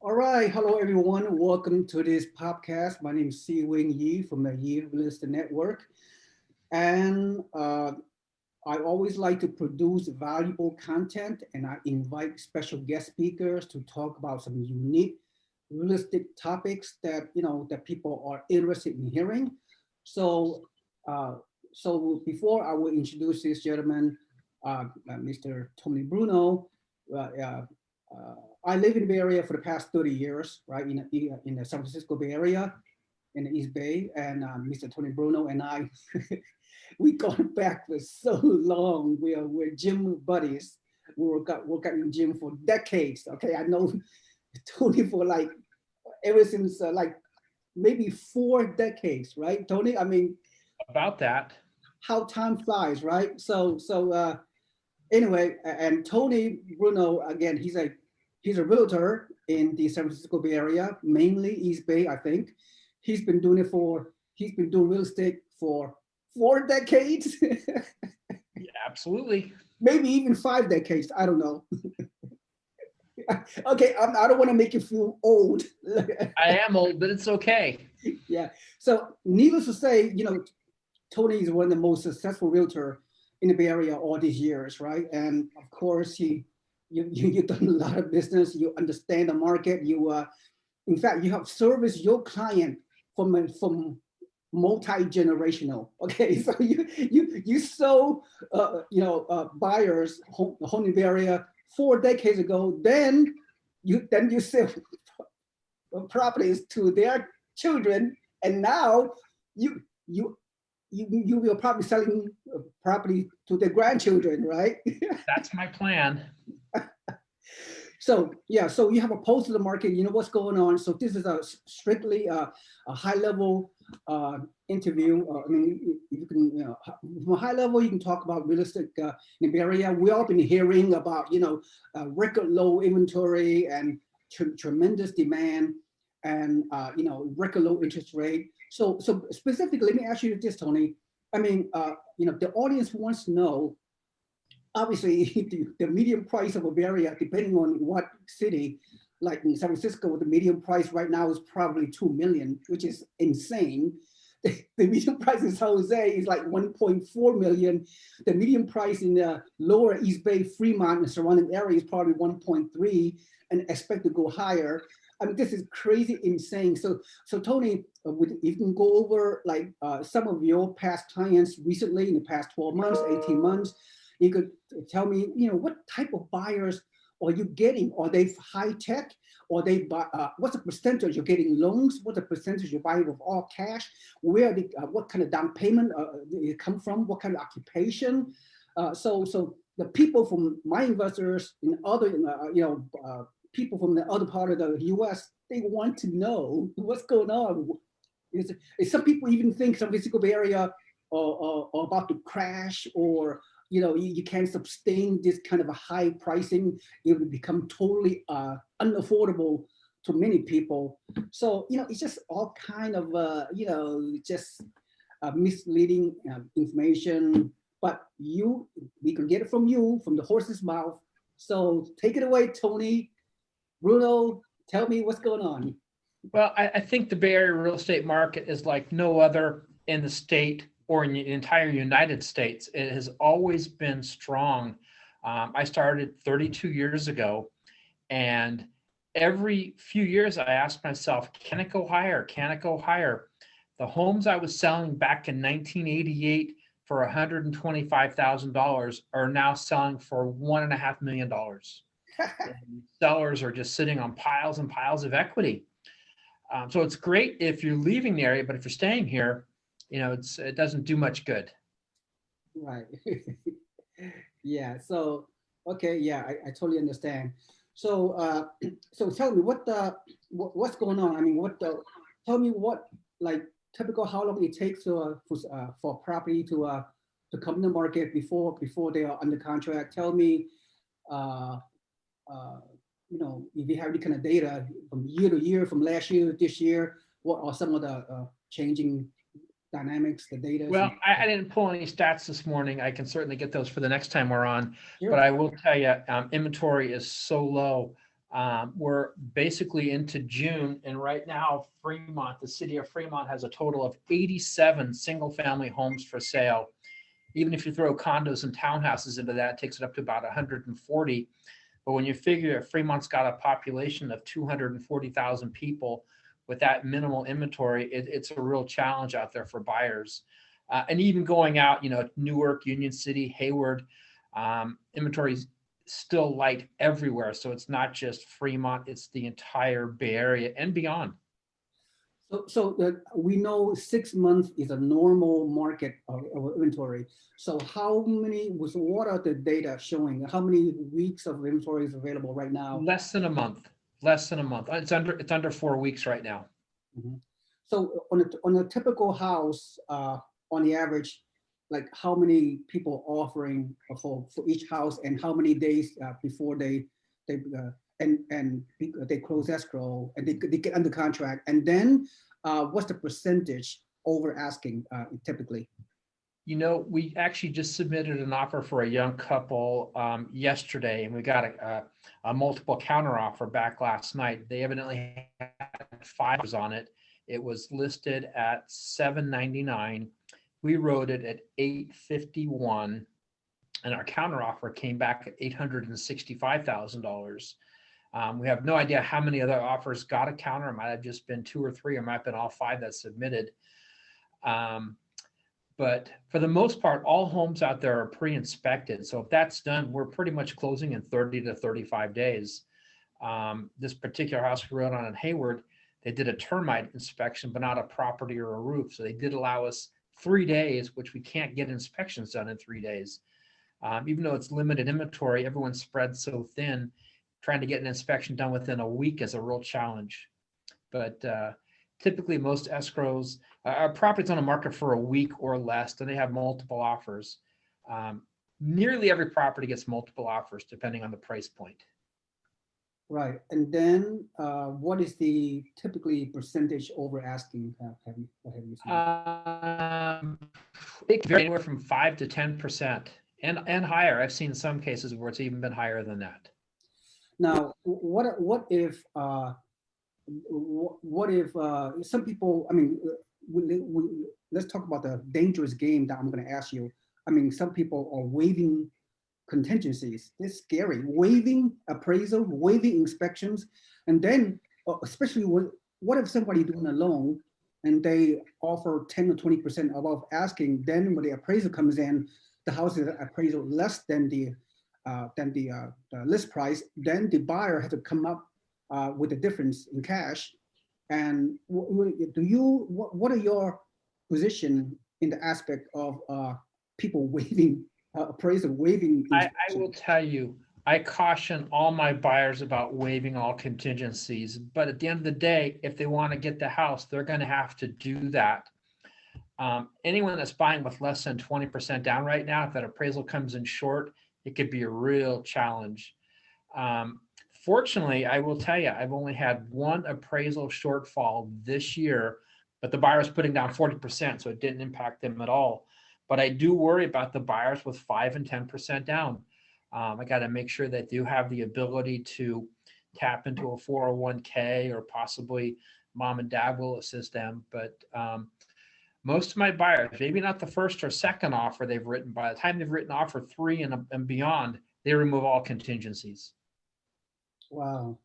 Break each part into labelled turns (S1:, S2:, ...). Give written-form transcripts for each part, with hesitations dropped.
S1: All right, hello everyone. Welcome to this podcast. My name is SeeWing Yee from the Yee Real Estate Network, and I always like to produce valuable content, and I invite special guest speakers to talk about some unique realistic topics that that people are interested in hearing. So, uh, so before I will introduce this gentleman, Mr. Tony Bruno. Uh, uh, uh, I live in the Bay Area for the past 30 years, right, in the San Francisco Bay Area, in the East Bay, and Mr. Tony Bruno and I, we gone back for so long. We're gym buddies. We work out in the gym for decades. Okay, I know Tony for like ever since like maybe 4 decades, right, Tony? I mean,
S2: About that.
S1: how time flies, right? Anyway, and Tony Bruno again, he's a realtor in the San Francisco Bay Area, mainly East Bay, I think. He's been doing real estate for 4 decades,
S2: Yeah, absolutely.
S1: maybe even 5 decades. I don't know. Okay, I don't want to make you feel old.
S2: I am old, but it's okay.
S1: Yeah. So, needless to say, Tony is one of the most successful realtor in the Bay Area all these years, right? And of course, you've done a lot of business. You understand the market. In fact, you have serviced your client from multi-generational. Okay, so you sold buyers home in the Bay Area 4 decades ago. Then you sell properties to their children, and now you you you will probably selling property to their grandchildren, right?
S2: That's my plan.
S1: So yeah, so you have a pulse of the market. You know what's going on. So this is a strictly a high level interview. I mean, you can from a high level you can talk about real estate in the area. We all been hearing about record low inventory and tremendous demand and record low interest rate. So specifically, let me ask you this, Tony. I mean, the audience wants to know, obviously, the median price of a area, depending on what city, like in San Francisco, the median price right now is probably 2 million, which is insane. The median price in San Jose is like 1.4 million. The median price in the lower East Bay, Fremont, and surrounding area is probably 1.3 and expect to go higher. I mean, this is crazy, insane. So Tony, you can go over like some of your past clients recently in the past 12 months, 18 months. You could tell me, what type of buyers are you getting? Are they high tech? Or they buy? What's the percentage you're getting loans? What's the percentage you're buying with all cash? Where what kind of down payment they come from? What kind of occupation? So the people from my investors in other, people from the other part of the U.S., they want to know what's going on. Some people even think San Francisco Bay Area are about to crash, or you can't sustain this kind of a high pricing. It would become totally unaffordable to many people. So it's just all kind of just misleading information. But we can get it from you, from the horse's mouth. So take it away, Tony. Bruno, tell me what's going on.
S2: Well, I think the Bay Area real estate market is like no other in the state or in the entire United States. It has always been strong. I started 32 years ago, and every few years I asked myself, can it go higher? Can it go higher? The homes I was selling back in 1988 for $125,000 are now selling for $1.5 million. Sellers are just sitting on piles and piles of equity. So it's great if you're leaving the area, but if you're staying here, it doesn't do much good.
S1: Right. Yeah. So okay. Yeah, I totally understand. So so tell me what's going on. I mean, tell me what, like, typical how long it takes for property to come to the market before they are under contract. Tell me, uh, if you have any kind of data from year to year, from last year to this year, what are some of the changing dynamics, the data?
S2: Well, I didn't pull any stats this morning. I can certainly get those for the next time we're on.
S1: Sure.
S2: But I will tell you, inventory is so low. We're basically into June, and right now, Fremont, the city of Fremont, has a total of 87 single-family homes for sale. Even if you throw condos and townhouses into that, it takes it up to about 140. But when you figure Fremont's got a population of 240,000 people with that minimal inventory, it's a real challenge out there for buyers. And even going out, Newark, Union City, Hayward, inventory is still light everywhere. So it's not just Fremont, it's the entire Bay Area and beyond.
S1: So we know 6 months is a normal market of inventory. So what are the data showing? How many weeks of inventory is available right now?
S2: Less than a month. It's under 4 weeks right now.
S1: Mm-hmm. So on a typical house, on the average, like how many people offering for each house, and how many days before they close escrow and they get under contract, and then what's the percentage over asking typically?
S2: We actually just submitted an offer for a young couple yesterday, and we got a multiple counter offer back last night. They evidently had 5 offers on it. It was listed at $799. We wrote it at $851, and our counter offer came back at $865,000. We have no idea how many other offers got a counter. It might have just been 2 or 3, or might have been all 5 that submitted. But for the most part, all homes out there are pre-inspected. So if that's done, we're pretty much closing in 30 to 35 days. This particular house we wrote on in Hayward, they did a termite inspection, but not a property or a roof. So they did allow us 3 days, which we can't get inspections done in 3 days. Even though it's limited inventory, everyone's spread so thin, trying to get an inspection done within a week is a real challenge. But typically most escrows, our property's on the market for a week or less, and they have multiple offers. Nearly every property gets multiple offers depending on the price point.
S1: Right, and then what is the typically percentage over asking? Have you seen?
S2: It can vary anywhere from 5 to 10% and higher. I've seen some cases where it's even been higher than that.
S1: Now, what if some people? I mean, let's talk about the dangerous game that I'm going to ask you. I mean, some people are waiving contingencies. It's scary. Waiving appraisal, waiving inspections, and then especially what if somebody doing a loan and they offer 10 or 20% above asking? Then when the appraisal comes in, the house is appraisal less than the list price. Then the buyer has to come up with a difference in cash. And what are your position in the aspect of people waiving appraisal, waiving?
S2: I will tell you, I caution all my buyers about waiving all contingencies. But at the end of the day, if they want to get the house, they're going to have to do that. Anyone that's buying with less than 20% down right now, if that appraisal comes in short, it could be a real challenge. Fortunately, I will tell you, I've only had one appraisal shortfall this year, but the buyer's putting down 40%, so it didn't impact them at all. But I do worry about the buyers with 5 and 10% down. I got to make sure that they do have the ability to tap into a 401k, or possibly mom and dad will assist them. But most of my buyers, maybe not the first or second offer they've written, by the time they've written offer 3 and beyond, they remove all contingencies.
S1: Wow.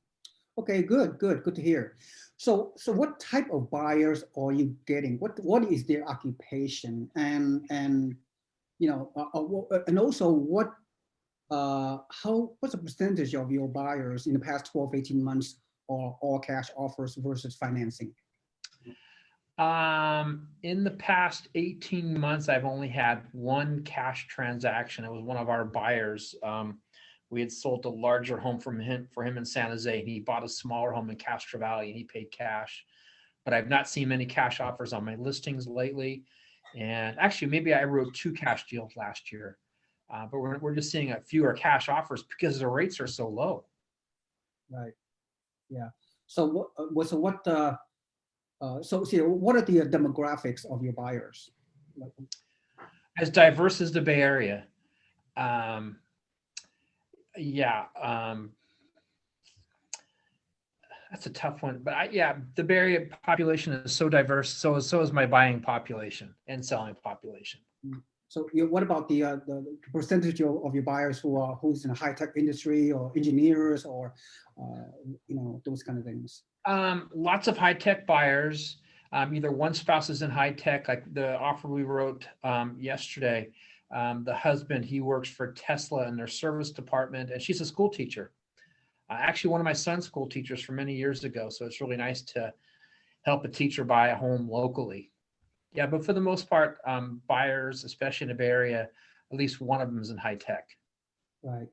S1: Okay, good to hear. So what type of buyers are you getting? What is their occupation, and also what's the percentage of your buyers in the past 12, 18 months are all cash offers versus financing?
S2: In the past 18 months, I've only had one cash transaction. It was one of our buyers. We had sold a larger home for him in San Jose, and he bought a smaller home in Castro Valley, and he paid cash. But I've not seen many cash offers on my listings lately. And actually, maybe I wrote 2 cash deals last year. But we're just seeing a fewer cash offers because the rates are so low.
S1: Right. Yeah. So what are the demographics of your buyers?
S2: As diverse as the Bay Area. That's a tough one, but yeah, the Bay Area population is so diverse. So is my buying population and selling population.
S1: So what about the percentage of your buyers who's in the high tech industry or engineers or those kind of things?
S2: Lots of high tech buyers. Either one spouse is in high tech, like the offer we wrote yesterday. The husband, he works for Tesla in their service department, and she's a school teacher. Actually, one of my son's school teachers from many years ago. So it's really nice to help a teacher buy a home locally. Yeah, but for the most part, buyers, especially in the Bay Area, at least one of them is in high tech.
S1: Right.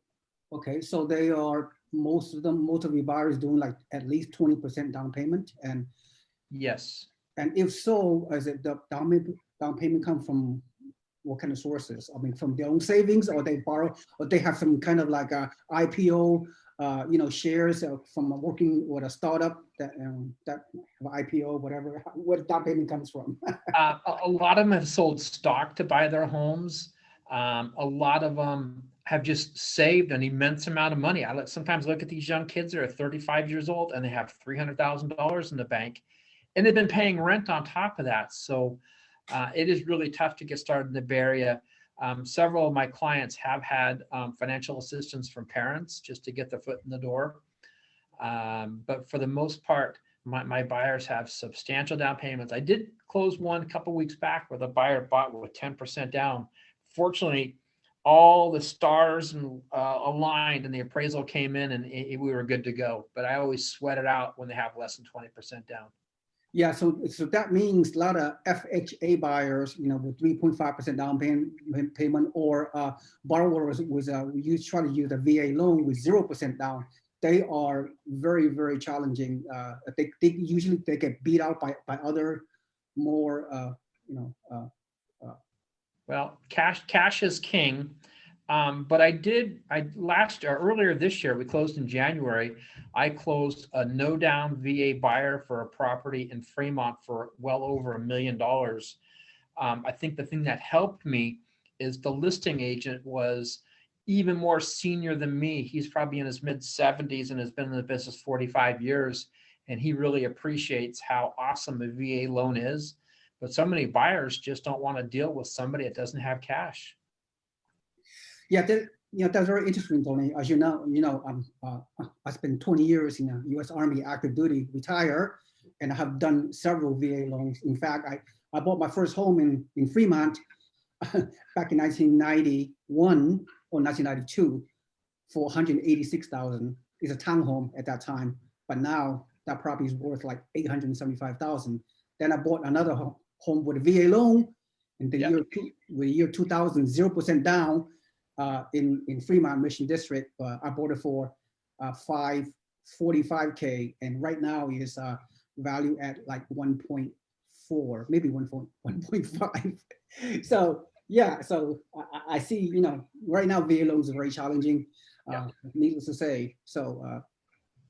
S1: Okay. So most of your buyers doing like at least 20% down payment, and
S2: yes.
S1: And if so, is it the down payment come from what kind of sources? I mean, from their own savings, or they borrow, or they have some kind of like a IPO, shares from working with a startup that IPO, whatever. Where down payment comes from?
S2: A lot of them have sold stock to buy their homes. A lot of them have just saved an immense amount of money. I sometimes look at these young kids that are 35 years old and they have $300,000 in the bank, and they've been paying rent on top of that. So it is really tough to get started in the Bay Area. Several of my clients have had financial assistance from parents just to get their foot in the door. But for the most part, my buyers have substantial down payments. I did close one a couple of weeks back where the buyer bought with 10% down. Fortunately, all the stars aligned and the appraisal came in, and we were good to go. But I always sweat it out when they have less than 20% down.
S1: Yeah, so that means a lot of FHA buyers, with 3.5% down payment, or borrowers with try to use a VA loan with 0% down. They are very, very challenging. They usually get beat out by other more
S2: Well, cash is king. But earlier this year, we closed in January. I closed a no down VA buyer for a property in Fremont for well over $1 million. I think the thing that helped me is the listing agent was even more senior than me. He's probably in his mid 70s and has been in the business 45 years. And he really appreciates how awesome a VA loan is. But so many buyers just don't want to deal with somebody that doesn't have cash.
S1: Yeah, that's very interesting, Tony. As you know, I spent 20 years in the U.S. Army active duty, retire, and I have done several VA loans. In fact, I bought my first home in Fremont back in 1991 or 1992 for $186,000. It's a townhome at that time, but now that property is worth like $875,000. Then I bought another home with a VA loan in the year 2000, 0% down. In Fremont Mission District, I bought it for $545K, and right now is valued at like 1.4, maybe 1.5. So yeah, so I see, right now VA loans are very challenging, needless to say. So,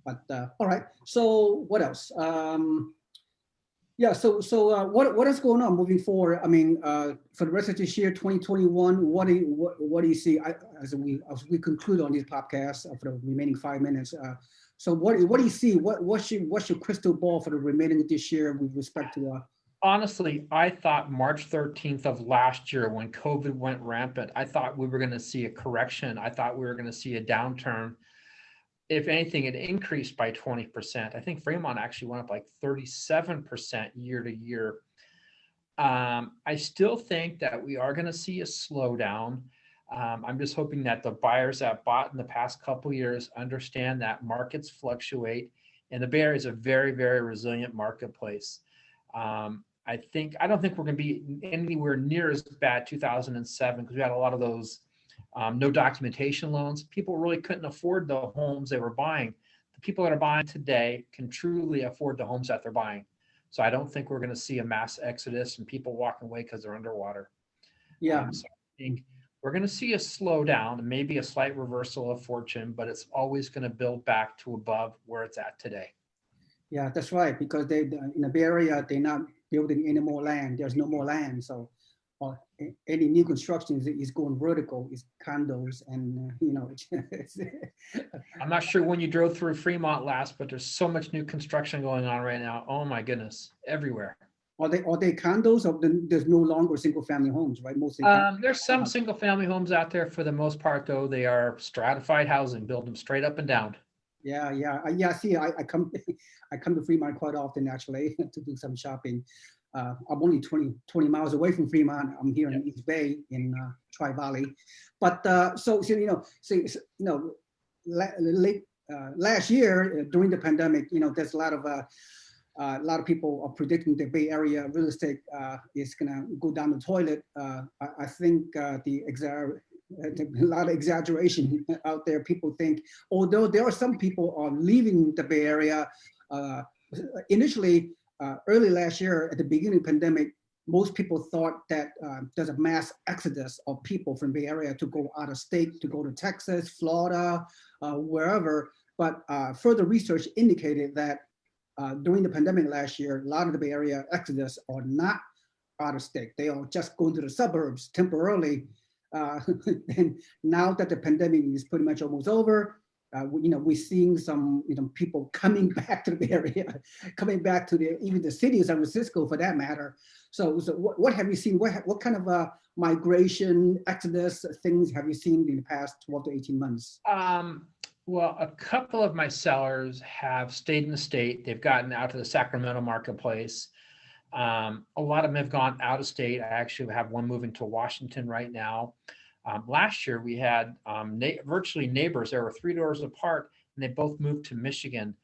S1: all right. So what else? Yeah, so what is going on moving forward? I mean, for the rest of this year, 2021, what do you see as we conclude on this podcast for the remaining 5 minutes? So what do you see? What's your crystal ball for the remaining of this year with respect to?
S2: Honestly, I thought March 13th of last year, when COVID went rampant, I thought we were going to see a correction. I thought we were going to see a downturn. If anything, it increased by 20%. I think Fremont actually went up like 37% year to year. I still think that we are going to see a slowdown. I'm just hoping that the buyers that bought in the past couple of years understand that markets fluctuate, and the Bay Area is a very, very resilient marketplace. I don't think we're going to be anywhere near as bad 2007, because we had a lot of those no documentation loans. People really couldn't afford the homes they were buying. The people that are buying today can truly afford the homes that they're buying. So I don't think we're going to see a mass exodus and people walking away because they're underwater.
S1: Yeah.
S2: So I think we're going to see a slowdown, maybe a slight reversal of fortune, but it's always going to build back to above where it's at today.
S1: Yeah, that's right. Because in the Bay Area, they're not building any more land. There's no more land. So any new construction is going vertical, is condos, and you know, it's,
S2: I'm not sure when you drove through Fremont last, but there's so much new construction going on right now. Oh my goodness, everywhere.
S1: are they condos, or there's no longer single family homes, right? Mostly.
S2: There's some single family homes out there. For the most part, though, they are stratified housing, build them straight up and down.
S1: Yeah, yeah, yeah. See, I come, I come to Fremont quite often actually to do some shopping. I'm only 20 miles away from Fremont. I'm here in East Bay in Tri Valley, but so you know, late last year during the pandemic, you know, there's a lot of people are predicting the Bay Area real estate is gonna go down the toilet. I think a lot of exaggeration out there. People think, although there are some people are leaving the Bay Area, initially, early last year at the beginning of the pandemic, most people thought that there's a mass exodus of people from Bay Area to go out of state, to go to Texas, Florida, wherever. But further research indicated that during the pandemic last year, a lot of the Bay Area exodus are not out of state. They are just going to the suburbs temporarily. And now that the pandemic is pretty much almost over, you know, we're seeing some, you know, people coming back to the Bay Area, coming back to even the city of San Francisco for that matter. So what have you seen? What kind of migration, exodus things have you seen in the past 12 to 18 months?
S2: Well, a couple of my sellers have stayed in the state. They've gotten out to the Sacramento marketplace. A lot of them have gone out of state. I actually have one moving to Washington right now. Last year we had virtually neighbors. There were 3 doors apart, and they both moved to Michigan.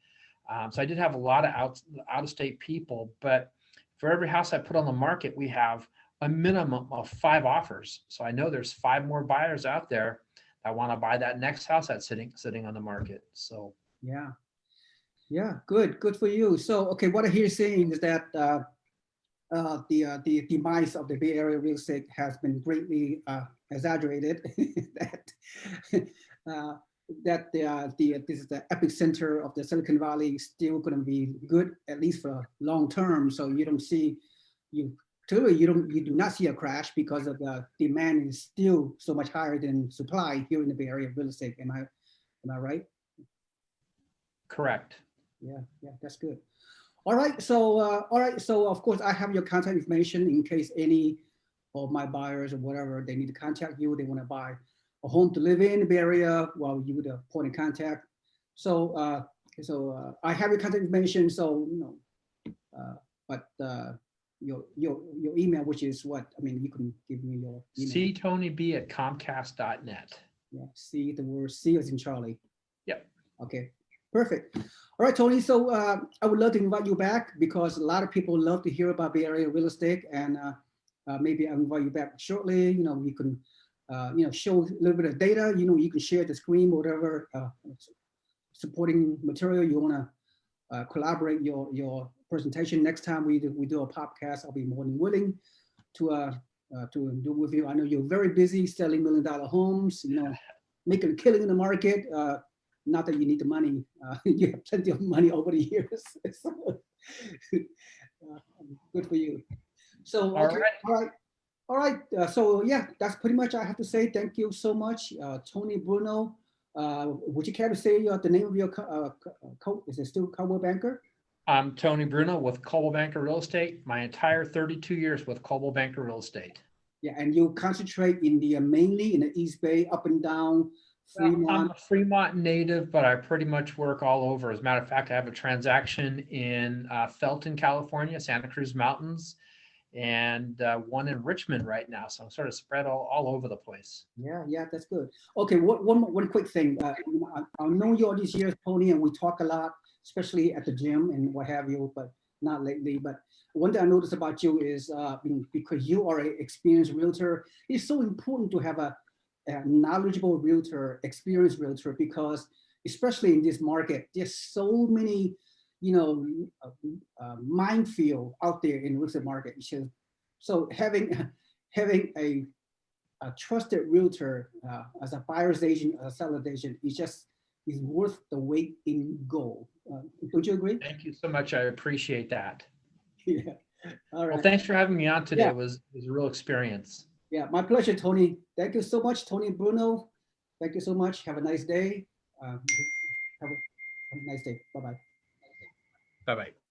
S2: So I did have a lot of out of state people, but for every house I put on the market, we have a minimum of 5 offers. So I know there's 5 more buyers out there that want to buy that next house that's sitting on the market. So
S1: yeah, good for you. So okay, what I hear saying is that the demise of the Bay Area real estate has been greatly exaggerated. That this is the epicenter of the Silicon Valley is still going to be good, at least for long term. So you don't see, you do not see a crash because of the demand is still so much higher than supply here in the Bay Area real estate. Am I right?
S2: Correct.
S1: Yeah, that's good. All right, so of course I have your contact information in case any of my buyers or whatever, they need to contact you, they want to buy a home to live in the Bay Area, well, you would point of contact. So I have your contact information, so you know, but your email, which is what, I mean, you can give me your email.
S2: ctonyb@comcast.net.
S1: Yeah, C, the word C as in Charlie.
S2: Yep.
S1: Okay, perfect. All right, Tony. So I would love to invite you back because a lot of people love to hear about Bay Area real estate, and maybe I'll invite you back shortly. You know, you can, you know, show a little bit of data. You know, you can share the screen, whatever supporting material you want to collaborate your presentation. Next time we do a podcast, I'll be more than willing to do with you. I know you're very busy selling $1 million homes. You know, making a killing in the market. Not that you need the money, you have plenty of money over the years. So, good for you. So, okay, all right. So yeah, that's pretty much I have to say. Thank you so much, Tony Bruno. Would you care to say the name of your is it still Coldwell Banker?
S2: I'm Tony Bruno with Coldwell Banker Real Estate. My entire 32 years with Coldwell Banker Real Estate.
S1: Yeah, and you concentrate in the mainly in the East Bay, up and down.
S2: Fremont. I'm a Fremont native, but I pretty much work all over. As a matter of fact, I have a transaction in Felton, California, Santa Cruz Mountains, and one in Richmond right now. So I'm sort of spread all over the place.
S1: Yeah, that's good. Okay, one quick thing. I've known you all these years, Tony, and we talk a lot, especially at the gym and what have you, but not lately. But one thing I noticed about you is because you are an experienced realtor, it's so important to have a knowledgeable realtor, experienced realtor, because especially in this market, there's so many, you know, minefield out there in the real estate market. So having a trusted realtor as a buyer's agent, a seller's agent, is worth the weight in gold. Don't you agree?
S2: Thank you so much. I appreciate that.
S1: Yeah. All
S2: Well,
S1: right.
S2: thanks for having me on today.
S1: Yeah.
S2: It was a real experience.
S1: Yeah, my pleasure, Tony. Thank you so much, Tony and Bruno. Thank you so much. Have a nice day. Have a nice day. Bye-bye.
S2: Bye-bye.